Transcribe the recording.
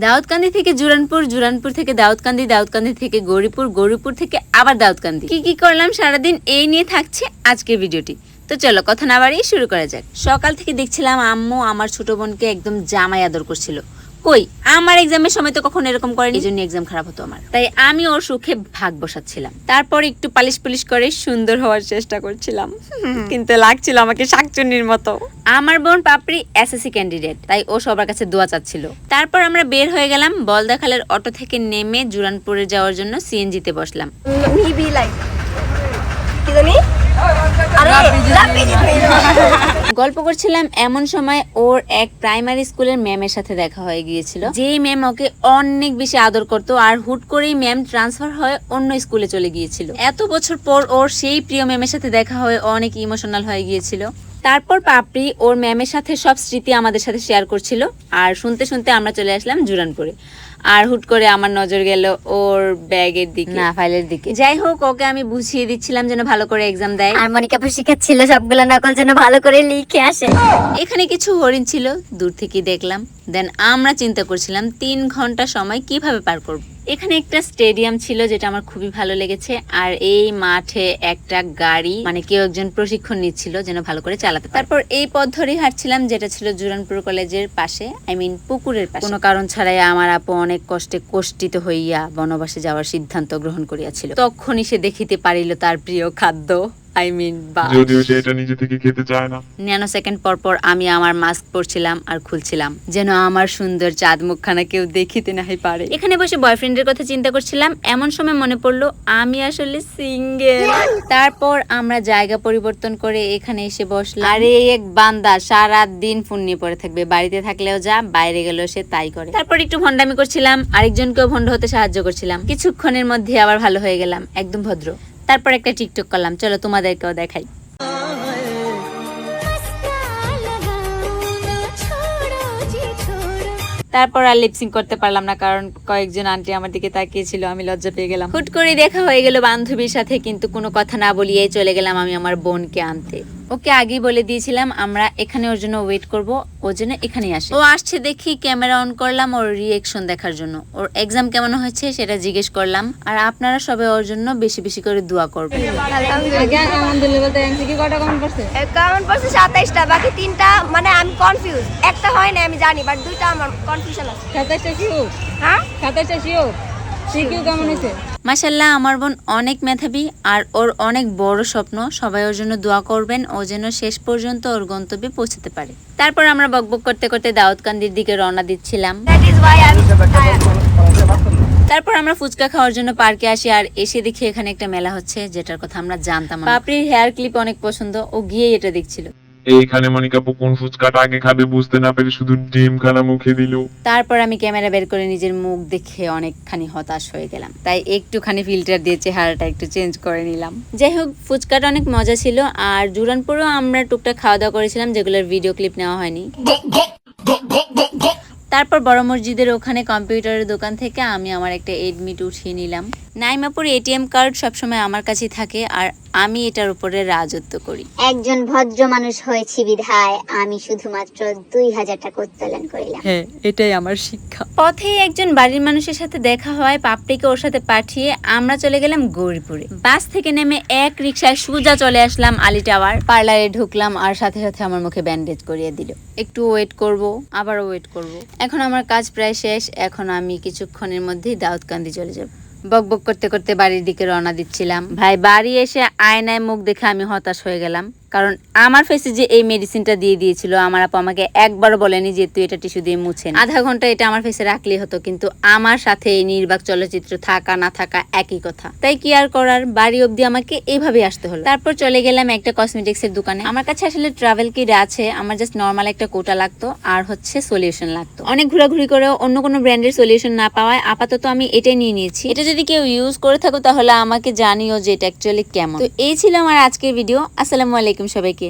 দাউদকান্দি থেকে জুরানপুর, জুরানপুর থেকে দাউদকান্দি, দাউদকান্দি থেকে গৌরীপুর, গৌরীপুর থেকে আবার দাউদকান্দি। কি করলাম সারাদিন এই নিয়ে থাকছে আজকের ভিডিওটি। তো চলো কথা না বাড়িয়ে শুরু করা যাক। সকাল থেকে দেখছিলাম আম্মু আমার ছোট বোনকে একদম জামাই আদর করছিল। কই আমার এক্সামের সময় তো কখনো এরকম করেনি, এইজন্য এক্সাম খারাপ হতো আমার, তাই আমি ওর সুখে ভাগ বসাচ্ছিলাম। তারপর একটু পালিশ পুলিশ করে সুন্দর হওয়ার চেষ্টা করছিলাম, কিন্তু লাগছিল আমাকে শাকচুন্নির মতো। আমার বোন পাপড়ি এসএসসি ক্যান্ডিডেট, তাই ও সবার কাছে দোয়া চাচ্ছিল। তারপর আমরা বের হয়ে গেলাম। বলদাখালের অটো থেকে নেমে জুরানপুরে যাওয়ার জন্য সিএনজিতে বসলাম। গল্প করছিলাম, এমন সময় ওর এক প্রাইমারি স্কুলের ম্যামের সাথে দেখা হয়ে গিয়েছিল, যেই ম্যাম ওকে অনেক বেশি আদর করতো। আর হুট করেই ম্যাম ট্রান্সফার হয়ে অন্য স্কুলে চলে গিয়েছিল। এত বছর পর ওর সেই প্রিয় ম্যামের সাথে দেখা হয়ে অনেক ইমোশনাল হয়ে গিয়েছিল। তারপর পাপড়ি ওর ম্যামের সাথে সব স্মৃতি আমাদের সাথে শেয়ার করছিল, আর শুনতে শুনতে আমরা চলে আসলাম জুরানপুরে। আর হুট করে আমার নজর গেল ওর ব্যাগের দিকে, না ফাইলের দিকে। যাই হোক, ওকে আমি বুঝিয়ে দিচ্ছিলাম যেন ভালো করে এক্সাম দেয়, আর মনিকা আপু শিখাচ্ছিল সবগুলো নকল যেন ভালো করে লিখে আসে। এখানে কিছু হরিণ ছিল, দূর থেকে দেখলাম। দেন আমরা চিন্তা করছিলাম 3 ঘন্টা সময় কিভাবে পার করব। এখানে একটা স্টেডিয়াম ছিল যেটা আমার খুবই ভালো লেগেছে। আর এই মাঠে একটা গাড়ি, মানে কেউ একজন প্রশিক্ষণ নিচ্ছিল যেন ভালো করে চালাতে। তারপর এই পথ ধরেই হাঁটছিলাম, যেটা ছিল জুরানপুর কলেজের পাশে, পুকুরের পাশে। কোনো কারণ ছাড়াই আমার আপু অনেক কষ্টে কষ্টিত হইয়া বনবাসে যাওয়ার সিদ্ধান্ত গ্রহণ করিয়াছিল। তখনই সে দেখিতে পারিল তার প্রিয় খাদ্য, যদিও সে এটা নিজে থেকে খেতে চায় না। ন্যানো সেকেন্ড পর পর আমি আমার মাস্ক পরছিলাম আর খুলছিলাম, যেন আমার সুন্দর চাঁদ মুখখানা কেউ দেখিতে নাহি পারে। এখানে বসে বয়ফ্রেন্ডের কথা চিন্তা করছিলাম, এমন সময় মনে পড়লো আমি আসলে সিঙ্গেল। তারপর আমরা জায়গা পরিবর্তন করে এখানে এসে বসলাম। আরে এক বান্দা সারা দিন ফোন নিয়ে পড়ে থাকবে, বাড়িতে থাকলেও যা, বাইরে গেলেও সে তাই করে। তারপর একটু ভন্ডামি করছিলাম, আরেকজনকেও ভন্ড হতে সাহায্য করছিলাম। কিছুক্ষণের মধ্যে আবার ভালো হয়ে গেলাম, একদম ভদ্র। তারপর একটা টিকটক করলাম, চলো তোমাদেরকেও দেখাই। তারপর আর লিপসিং করতে পারলাম না, কারণ কয়েকজন আন্টি আমার দিকে তাকিয়েছিল, আমি লজ্জা পেয়ে গেলাম। হুট করে দেখা হয়ে গেল বান্ধবীর সাথে, কিন্তু কোনো কথা না বলিয়ে চলে গেলাম আমি আমার বোনকে আনতে। ওকে আগেই বলে দিয়েছিলাম আমরা এখানে ওর জন্য ওয়েট করব, ওর জন্য এখানেই আসে। ও আসছে দেখি ক্যামেরা অন করলাম ওর রিঅ্যাকশন দেখার জন্য। ওর এক্সাম কেমন হয়েছে সেটা জিজ্ঞেস করলাম। আর আপনারা সবাই ওর জন্য বেশি বেশি করে দোয়া করবেন। আলহামদুলিল্লাহ। এমসিকিউ কয়টা কমেন্ট পড়ছে? কমেন্ট পড়ছে 27টা, বাকি 3টা মানে আমি কনফিউজ। একটা হয় না আমি জানি, বাট 2টা আমার কনফিউশন আছে। 27টা শিওর? হ্যাঁ 27টা শিওর। সিকিউ কেমন হয়েছে? মাশাআল্লাহ, আমার বোন অনেক মেধাবী আর ওর অনেক বড় স্বপ্ন। সবাই ওর জন্য দোয়া করবেন, ও যেন শেষ পর্যন্ত ওর গন্তব্যে পৌঁছতে পারে। তারপর আমরা বকবক করতে করতে দাউদকান্দির দিকে রওনা দিচ্ছিলাম। তারপর আমরা ফুচকা খাওয়ার জন্য পার্কে আসি, আর এসে দেখি এখানে একটা মেলা হচ্ছে, যেটার কথা আমরা জানতাম না। পাপড়ির হেয়ার ক্লিপ অনেক পছন্দ, ও গিয়ে এটা দেখছিল। এইখানে মনিকা আপু কোন ফুচকাটা আগে খাবে বুঝতে না পেরে শুধু ডিম খানা মুখে দিল। তারপর আমি ক্যামেরা বের করে নিজের মুখ দেখে অনেকখানি হতাশ হয়ে গেলাম, তাই একটুখানি ফিল্টার দিয়ে চেহারাটা একটু চেঞ্জ করে নিলাম। যাই হোক, ফুচকাটা অনেক মজা ছিল। আর জুরানপুরেও আমরা টুকটাক খাওয়া দাওয়া করেছিলাম, যেগুলোর ভিডিও ক্লিপ নেওয়া হয়নি। তারপর বড় মসজিদের ওখানে কম্পিউটারের দোকান থেকে আমি আমার একটা এডমিট উঠিয়ে নিলাম। নাইমাপুর এটিএম কার্ড সবসময় আমার কাছেই থাকে, আর আমি এটার উপরে রাজত্ব করি। একজন ভদ্র মানুষ হয়েছি বিধায় আমি শুধুমাত্র 2000 টাকা উত্তোলন করিলাম। হ্যাঁ, এটাই আমার শিক্ষা। পথে একজন বাড়ির মানুষের সাথে দেখা হয়, পাপড়িকে ওর সাথে পাঠিয়ে আমরা চলে গেলাম গৌরীপুরে। বাস থেকে নেমে এক রিকশায় সোজা চলে আসলাম আলী টাওয়ার। পার্লারে ঢুকলাম, আর সাথে সাথে আমার মুখে ব্যান্ডেজ করিয়ে দিল। একটু ওয়েট করব, আবারও ওয়েট করব। এখন আমার কাজ প্রায় শেষ। এখন আমি কিছুক্ষণের মধ্যেই দাউদকান্দি চলে যাব। বকবক করতে করতে বাড়ির দিকে রওনা দিচ্ছিলাম। ভাই, বাড়ি এসে আয়নায় মুখ দেখে আমি হতাশ হয়ে গেলাম, কারণ আমার ফেসে যে এই মেডিসিনটা দিয়ে দিয়েছিল, আমার আপু আমাকে একবারও বলেনি যে তুই এটা টিস্যু দিয়ে মুছেন। আধা ঘন্টা এটা আমার ফেসে রাখলেই হতো, কিন্তু আমার সাথে এই নির্বাক চলচ্চিত্র থাকা না থাকা একই কথা। তাই কি আর করার, বাড়ি অবধি আমাকে এইভাবে আসতে হলো। তারপর চলে গেলাম একটা কসমেটিক্স এর দোকানে। আমার কাছে আসলে ট্রাভেল কিট আছে, আমার জাস্ট নর্মাল একটা কোটা লাগতো, আর হচ্ছে সলিউশন লাগতো। অনেক ঘোরাঘুরি করেও অন্য কোনো ব্র্যান্ডের সলিউশন না পাওয়ায় আপাতত আমি এটাই নিয়ে নিয়েছি। এটা যদি কেউ ইউজ করে থাকো তাহলে আমাকে জানিও যে এটা অ্যাকচুয়ালি কেমন। তো এই ছিল আমার আজকের ভিডিও। আসসালামু আলাইকুম সবাইকে।